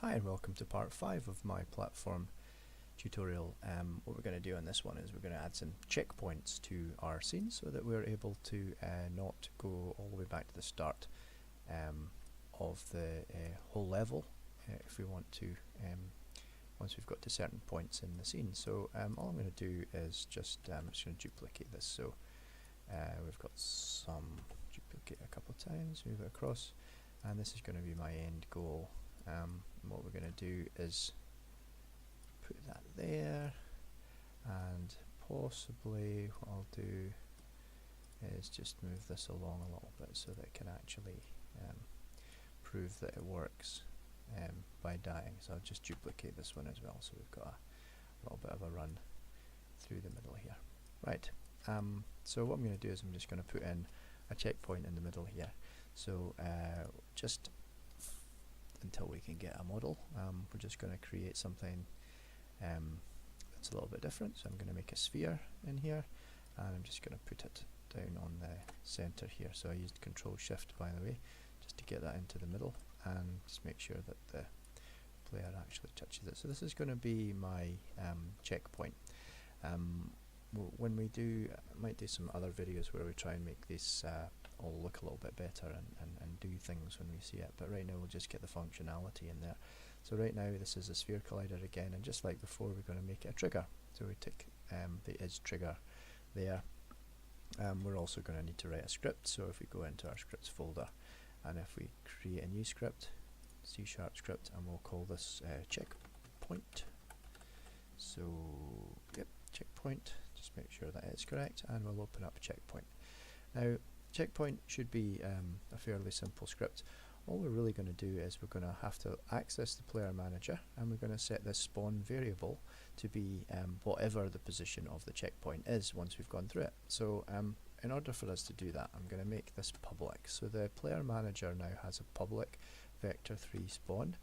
Hi and welcome to part 5 of my platform tutorial. What we're going to do on this one is we're going to add some checkpoints to our scene so that we're able to not go all the way back to the start of the whole level if we want to, once we've got to certain points in the scene. So all I'm going to do is just, I'm just going to duplicate this. So we've got some, duplicate a couple of times, move it across, and this is going to be my end goal. What we're going to do is put that there, and possibly what I'll do is just move this along a little bit so that it can actually prove that it works by dying. So I'll just duplicate this one as well, so we've got a little bit of a run through the middle here. Right, so what I'm going to do is I'm just going to put in a checkpoint in the middle here. So just until we can get a model, we're just going to create something that's a little bit different. So I'm going to make a sphere in here, and I'm just going to put it down on the center here. So I used Control Shift, by the way, just to get that into the middle and just make sure that the player actually touches it. So this is going to be my checkpoint. When we do, I might do some other videos where we try and make this all look a little bit better and do things when we see it, but right now we'll just get the functionality in there. So right now this is a sphere collider again, and just like before we're going to make it a trigger. So we tick the is trigger there. We're also going to need to write a script, so if we go into our scripts folder and if we create a new script, C# script, and we'll call this checkpoint. So yep, checkpoint, just make sure that it's correct, and we'll open up checkpoint. Now checkpoint should be a fairly simple script. All we're really going to do is we're going to have to access the player manager, and we're going to set this spawn variable to be whatever the position of the checkpoint is once we've gone through it. So in order for us to do that, I'm going to make this public. So the player manager now has a public vector3 spawn,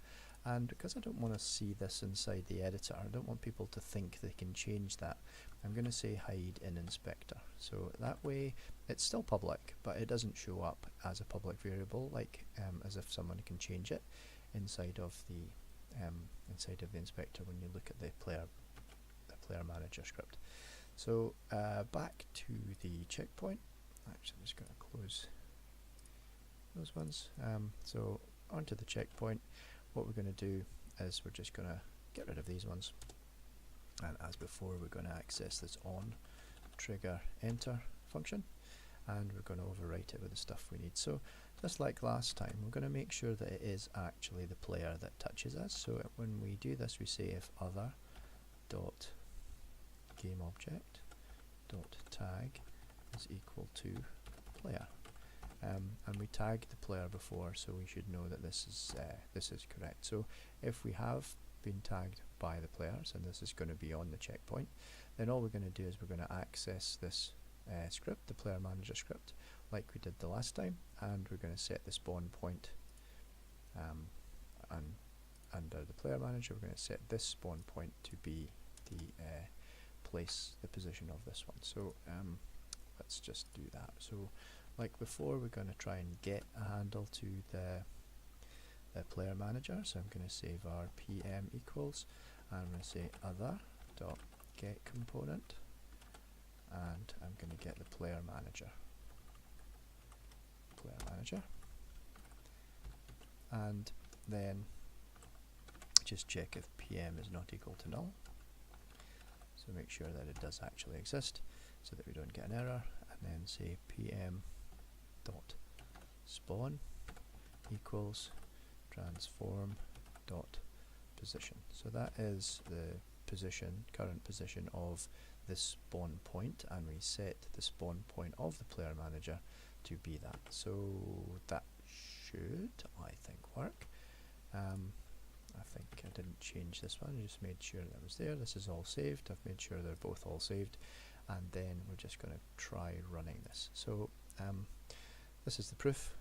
and because I don't want to see this inside the editor, I don't want people to think they can change that, I'm going to say hide in inspector. So that way it's still public, but it doesn't show up as a public variable, like as if someone can change it inside of the inspector when you look at the player manager script. So back to the checkpoint. Actually, I'm just going to close those ones. So onto the checkpoint. What we're going to do is we're just going to get rid of these ones, and as before we're going to access this on trigger enter function, and we're going to overwrite it with the stuff we need. So just like last time, we're going to make sure that it is actually the player that touches us. So when we do this, we say if other dot game object dot tag is equal to player. And we tagged the player before, so we should know that this is correct. So if we have been tagged by the players, and this is going to be on the checkpoint, then all we're going to do is we're going to access this script, the player manager script, like we did the last time, and we're going to set the spawn point, and under the player manager we're going to set this spawn point to be the position of this one. So let's just do that. So like before, we're going to try and get a handle to the player manager. So I'm going to say var pm equals, and I'm going to say other dot get component, and I'm going to get the player manager, and then just check if pm is not equal to null. So make sure that it does actually exist, so that we don't get an error, and then say pm dot spawn equals transform dot position. So that is the current position of this spawn point, and we set the spawn point of the player manager to be that. So that should, I think, work. I think I didn't change this one, I just made sure that was there. This is all saved, I've made sure they're both all saved, and then we're just going to try running this. So this is the proof.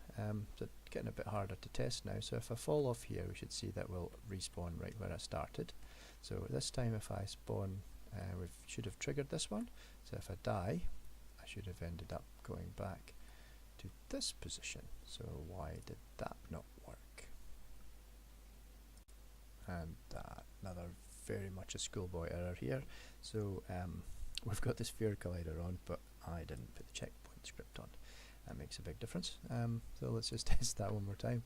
It's getting a bit harder to test now, so if I fall off here we should see that we'll respawn right where I started. So this time if I spawn, we should have triggered this one, so if I die I should have ended up going back to this position. So why did that not work? another very much a schoolboy error here. So we've got the sphere collider on, but I didn't put the checkpoint script on. That makes a big difference. So let's just test that one more time.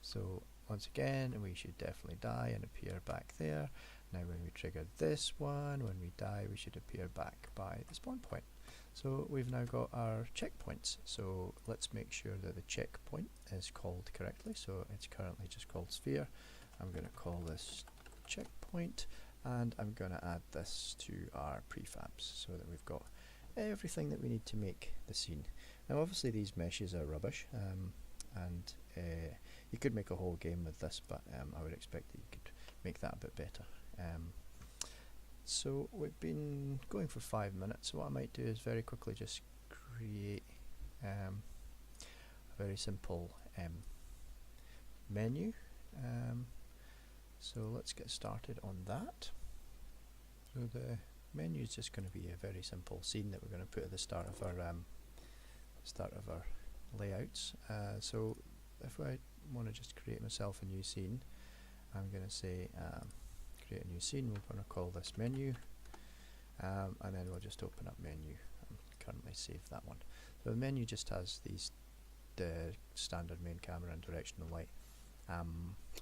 So once again, we should definitely die and appear back there. Now when we trigger this one, when we die, we should appear back by the spawn point. So we've now got our checkpoints. So let's make sure that the checkpoint is called correctly. So it's currently just called sphere. I'm going to call this checkpoint, and I'm going to add this to our prefabs so that we've got everything that we need to make the scene. Now obviously these meshes are rubbish, and you could make a whole game with this, but I would expect that you could make that a bit better. So we've been going for 5 minutes, so what I might do is very quickly just create a very simple menu. So let's get started on that. So the menu is just going to be a very simple scene that we're going to put at the start of our layouts. So if I want to just create myself a new scene, I'm going to say create a new scene. We're going to call this menu, and then we'll just open up menu and currently save that one. So the menu just has the standard main camera and directional light.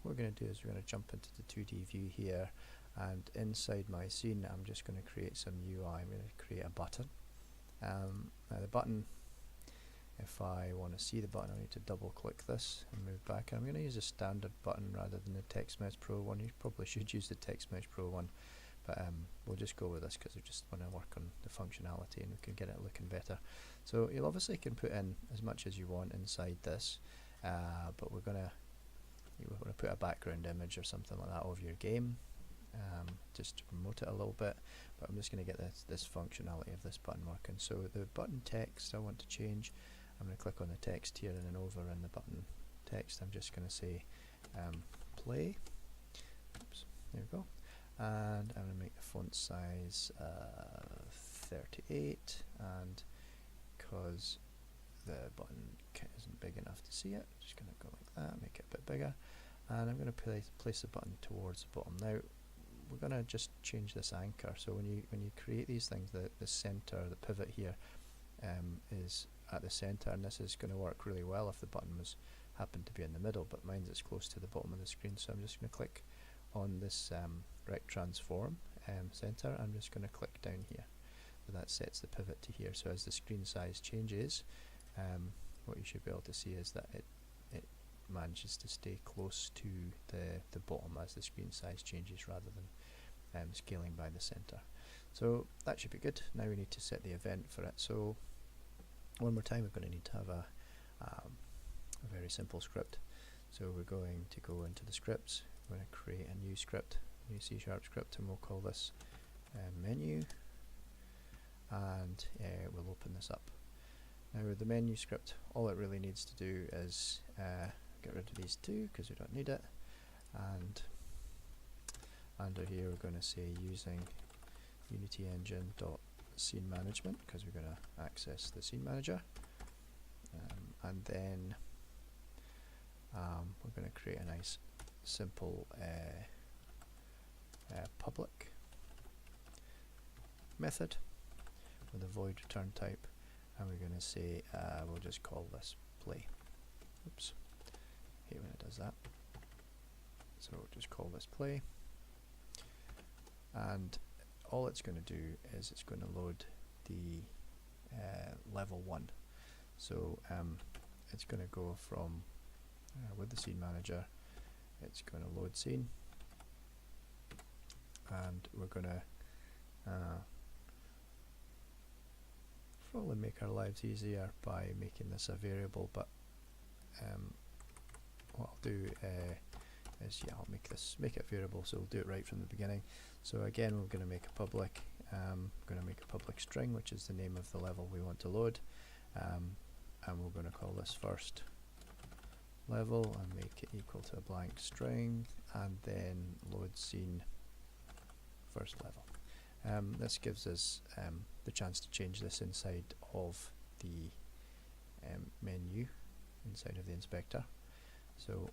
What we're going to do is we're going to jump into the 2D view here, and inside my scene I'm just going to create some UI. I'm going to create a button. Now the button, if I want to see the button, I need to double click this and move back. And I'm going to use a standard button rather than the TextMesh Pro one. You probably should use the TextMesh Pro one, but we'll just go with this because we just want to work on the functionality and we can get it looking better. So you obviously can put in as much as you want inside this, but we're going to put a background image or something like that of your game, just to promote it a little bit. But I'm just going to get this functionality of this button working. So the button text I want to change. I'm going to click on the text here, and then over in the button text I'm just going to say play. Oops, there we go. And I'm going to make the font size 38, and because the button isn't big enough to see it, I'm just going to go like that, make it a bit bigger, and I'm going to place the button towards the bottom. Now we're going to just change this anchor. So when you create these things, the center, the pivot here is at the center, and this is going to work really well if the button happened to be in the middle, but mine's is close to the bottom of the screen. So I'm just going to click on this rect transform center. I'm just going to click down here, so that sets the pivot to here. So as the screen size changes, what you should be able to see is that it manages to stay close to the bottom as the screen size changes, rather than scaling by the center. So that should be good. Now we need to set the event for it. So one more time, we're going to need to have a very simple script. So we're going to go into the scripts. We're going to create a new script, a new C# script, and we'll call this menu, and we'll open this up. Now with the menu script, all it really needs to do is get rid of these two because we don't need it, and under here we're going to say using Unity Engine scene management, because we're going to access the scene manager, and then we're going to create a nice simple public method with a void return type, and we're going to say we'll just call this play. Oops, I hate when it does that. So we'll just call this play, and all it's going to do is it's going to load the level 1. So it's going to go from with the scene manager, it's going to load scene, and we're going to probably make our lives easier by making this a variable, but what I'll do is, yeah, I'll make it variable, so we'll do it right from the beginning. So again, we're going to make a public, we're going to make a public string, which is the name of the level we want to load, and we're going to call this first level and make it equal to a blank string, and then load scene first level. This gives us the chance to change this inside of the menu, inside of the inspector. So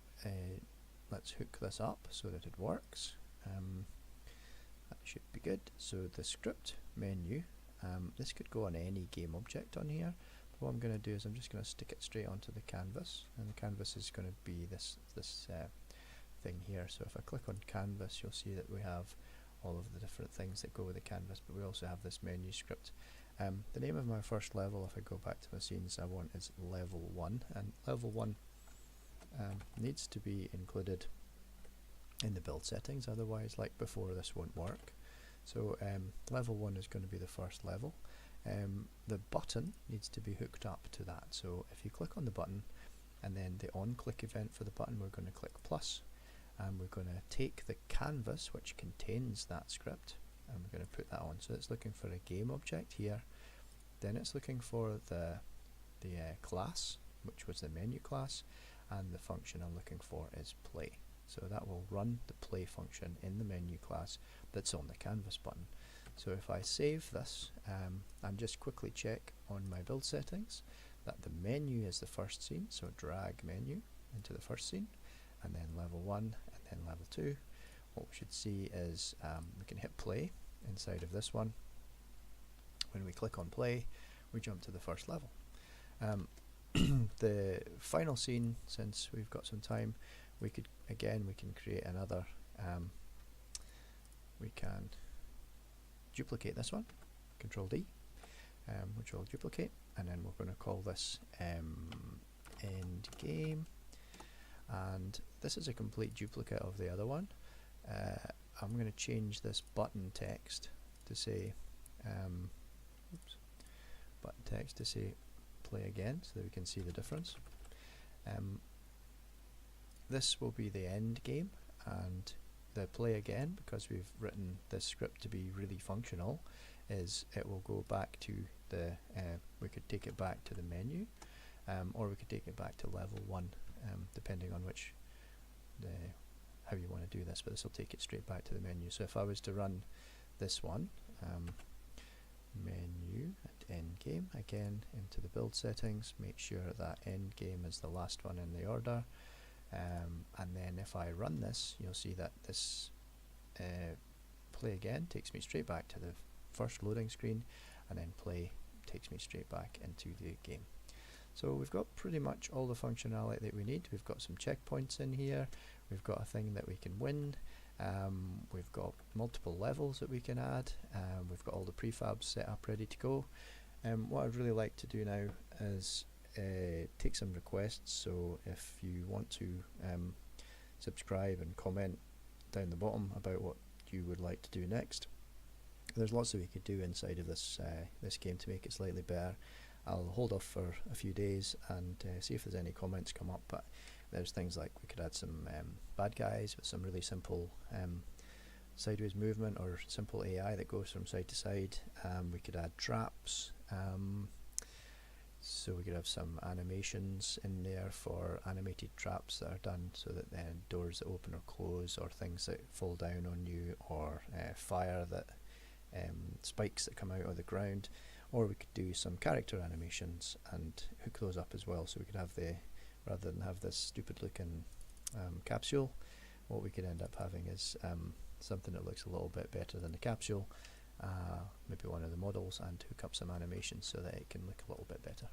let's hook this up so that it works. That should be good. So the script menu, this could go on any game object on here. But what I'm going to do is I'm just going to stick it straight onto the canvas, and the canvas is going to be this thing here. So if I click on canvas, you'll see that we have all of the different things that go with the canvas, but we also have this menu script. The name of my first level, if I go back to my scenes, I want is level 1, and level 1 needs to be included in the build settings, otherwise, like before, this won't work. So level 1 is going to be the first level. The button needs to be hooked up to that, so if you click on the button and then the on click event for the button, we're going to click plus, and we're going to take the canvas which contains that script and we're going to put that on. So it's looking for a game object here, then it's looking for the class, which was the menu class, and the function I'm looking for is play. So that will run the play function in the menu class that's on the canvas button. So if I save this and just quickly check on my build settings that the menu is the first scene, so drag menu into the first scene, and then level 1 and then level 2, what we should see is we can hit play inside of this one. When we click on play, we jump to the first level. The final scene, since we've got some time, we can create another, we can duplicate this one, Control D, which will duplicate, and then we're going to call this end game, and this is a complete duplicate of the other one. I'm going to change this button text to say play again, so that we can see the difference. This will be the end game, and the play again, because we've written this script to be really functional, is it will go back to the we could take it back to the menu, or we could take it back to level 1, depending on which how you want to do this, but this will take it straight back to the menu. So if I was to run this one, menu and end game, again into the build settings, make sure that end game is the last one in the order, and then if I run this, you'll see that this play again takes me straight back to the first loading screen, and then play takes me straight back into the game. So we've got pretty much all the functionality that we need. We've got some checkpoints in here, we've got a thing that we can win, we've got multiple levels that we can add, we've got all the prefabs set up ready to go. What I'd really like to do now is take some requests, so if you want to subscribe and comment down the bottom about what you would like to do next. There's lots that we could do inside of this game to make it slightly better. I'll hold off for a few days and see if there's any comments come up, but there's things like we could add some bad guys with some really simple sideways movement or simple AI that goes from side to side. We could add traps, so we could have some animations in there for animated traps that are done so that doors that open or close, or things that fall down on you, or fire that spikes that come out of the ground. Or we could do some character animations and hook those up as well, so we could have rather than have this stupid looking capsule, what we could end up having is something that looks a little bit better than the capsule, maybe one of the models, and hook up some animations so that it can look a little bit better.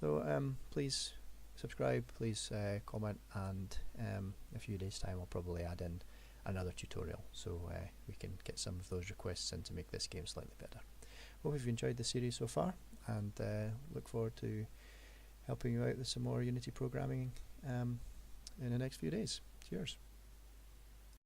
So please subscribe, please comment, and in a few days time I'll probably add in another tutorial, so we can get some of those requests in to make this game slightly better. Hope you've enjoyed the series so far, and look forward to helping you out with some more Unity programming in the next few days. Cheers.